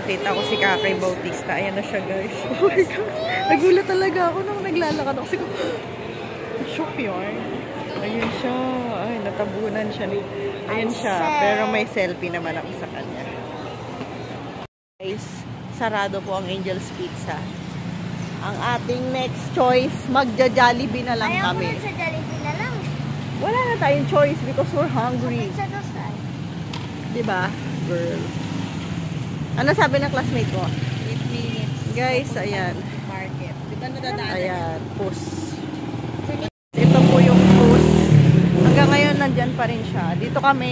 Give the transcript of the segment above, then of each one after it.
nakita ko si Kakay Bautista. Ayan na siya, guys. Oh my God. Nagulat talaga ako nung naglalakad ako. Kasi shock yun. Ayun siya. Ay, natabunan siya. Ayun siya. Pero may selfie naman ako sa kanya. Guys, sarado po ang Angel's Pizza. Ang ating next choice, magja-Jollibee na lang kami. Ayaw mo sa Jollibee na lang. Wala na tayong choice because we're hungry. Diba? Girl. Ano sabi ng classmate ko? 8 minutes. Guys, ayan. Market. Dito na dadaan. Ayan, pus. Ito po yung pus. Hanggang ngayon, nandyan pa rin siya. Dito kami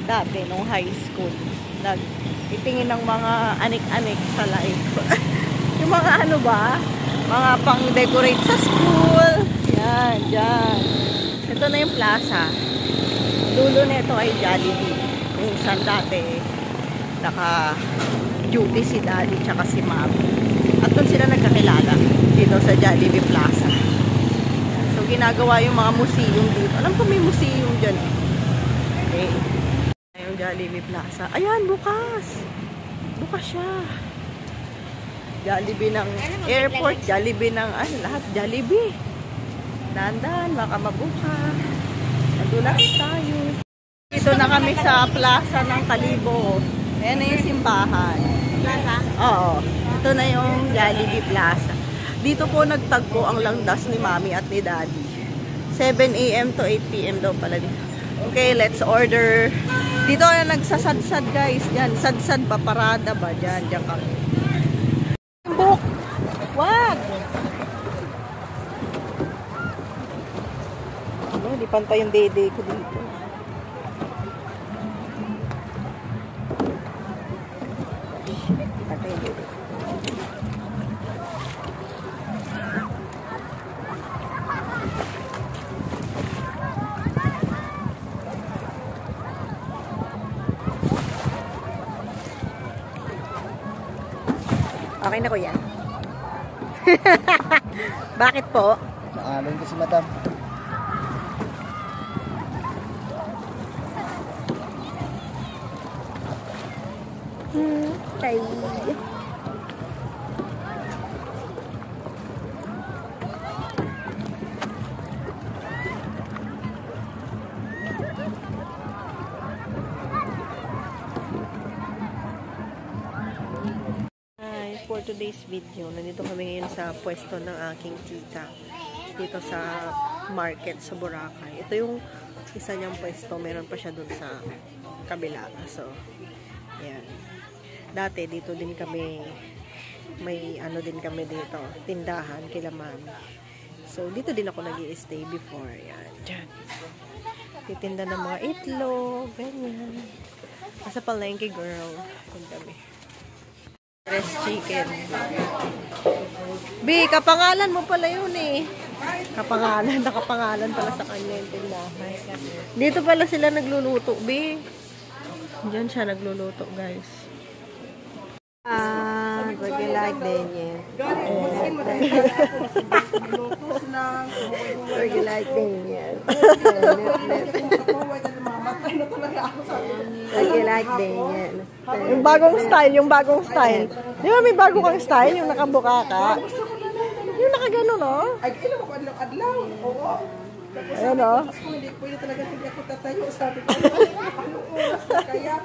dati, nung high school. Nag-itingin ng mga anik-anik sa life. Yung mga ano ba? Mga pang-decorate sa school. Yan, dyan. Ito na yung plaza. Dulo nito ay Jollibee. Kung saan dati naka-duty si daddy tsaka si mami. At doon sila nagkakilala dito sa Jollibee Plaza. So ginagawa yung mga museum dito. Alam ko may museum dyan eh. Okay. Yung Jollibee Plaza. Ayan, bukas. Bukas siya. Jollibee ng airport, Jollibee ng lahat Jollibee. Dandan, baka mabuka. Nadulas tayo. Dito na kami sa plaza ng Kalibo. Ayan na yung simbahan. Plaza? Oo. Ito na yung Jollibee Plaza. Dito po nagtagpo ang langdas ni Mami at ni Daddy. 7 AM to 8 PM daw pala dito. Okay, let's order. Dito na nagsasadsad guys. Diyan, sadsad ba? Parada ba? Diyan kami. Book! Wag! Ano, di pantay yung dede ko dito. Okay na ko yan. Bakit po? Naalon ko si madam. Okay. For today's video, nandito kami ngayon sa pwesto ng aking tita dito sa market sa Boracay. Ito yung isa niyang pwesto, meron pa siya dun sa kabila. So, yan. Dati dito din kami, may ano din kami dito, tindahan kila Mami. So, dito din ako nag-i-stay before. Yan, dyan. Titinda ng mga itlog, ganyan. Asa palengke girl. Yan kami. Fresh chicken. B, kapangalan mo pala yun eh. Kapangalan, nakapangalan pala sa kanya yung tindahan. Dito pala sila nagluluto, B. Diyan siya nagluluto, guys. Burger like din yan. Burger like din yan. Burger like din yan. Yung bagong style, Di ba may bago kang style, yung nakabuka ka? Yung nakagano, no? Ay, ilan mo ko adlaw. Oo. Ayan, no? Hindi pwede talaga hindi ako tatayo. Sabi ko, anong oras na kaya?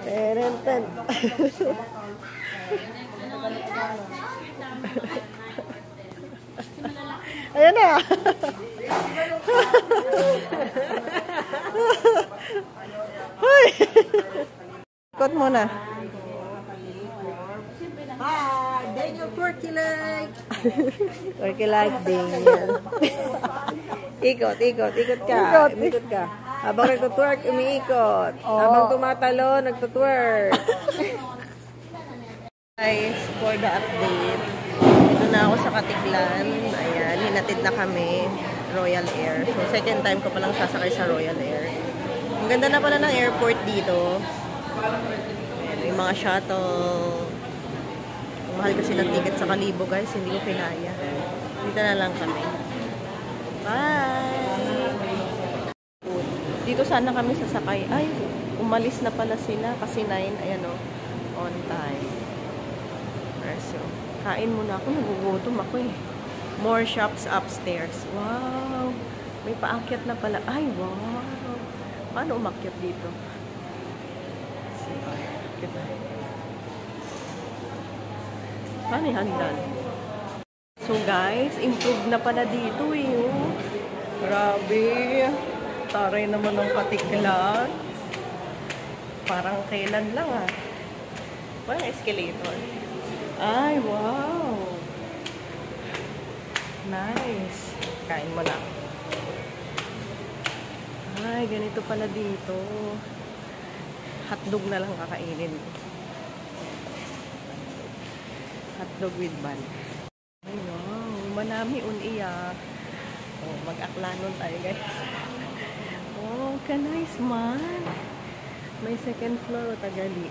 Terenten. Ayan na. Hoy. Ikot muna. Hi, Daniel Turkey Leg. Turkey like Daniel. Ikot ka. Ikot ka. Habang nagtutwerk, umiikot. Habang tumatalo, nagtutwerk. Guys, for the update, dito na ako sa Katiklan. Ayan, hinatid na kami. Royal Air. So, second time ko palang sasakay sa Royal Air. Ang ganda na pala ng airport dito. Ayan, yung mga shuttle. Mahal kasi ng ticket sa Kalibo, guys. Hindi ko pinaya. Dito na lang kami. Bye! Dito sana kami sasakay. Ay, umalis na pala sila kasi 9. Ayan o. O, on time. So, kain muna ako. Nagugutom ako eh. More shops upstairs. Wow! May paakyat na pala. Ay, wow! Paano umakyat dito? Sige, paano yung hagdan? So guys, improved na pala dito eh. Oh. Grabe. Taray naman ng patiklan. Parang kailan lang ah. Parang escalator. Ay, wow. Nice. Kain mo na. Ay, ganito pala dito. Hotdog na lang kakainin. Hotdog with bun. Ay, wow. Manami uniya. Oh, mag-aklanon tayo, guys. Oh, ka-nice man. May second floor, tagali.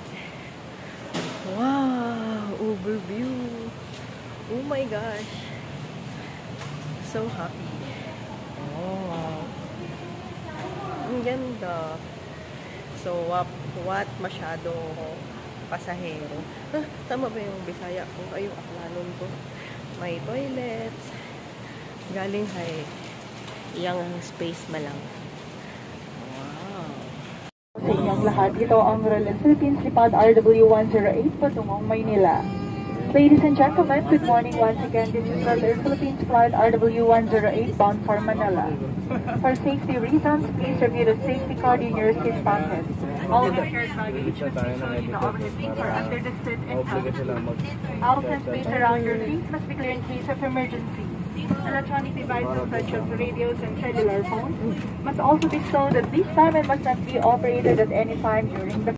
Wow! Overview. Oh my gosh. So happy. Oh. Ang ganda. So, what masyado pasahero. Ah, tama ba yung Bisaya ko? Ay, yung aklanon ko. May toilets. Galing hay. Yang space malang. Sa inyong lahat, ito ang Roland Philippines Lipad RW108 patungong Maynila. Ladies and gentlemen, good morning once again. This is Roland Philippines Flight RW108 bound for Manila. For safety reasons, please review the safety card in your seat pocket. All of your shared baggage must be stored in the overhead seat or under the seat and handle. Aisles and space around your feet must be clear in case of emergency. Electronic devices such as radios and cellular phones must also be stowed at this time and must not be operated at any time during the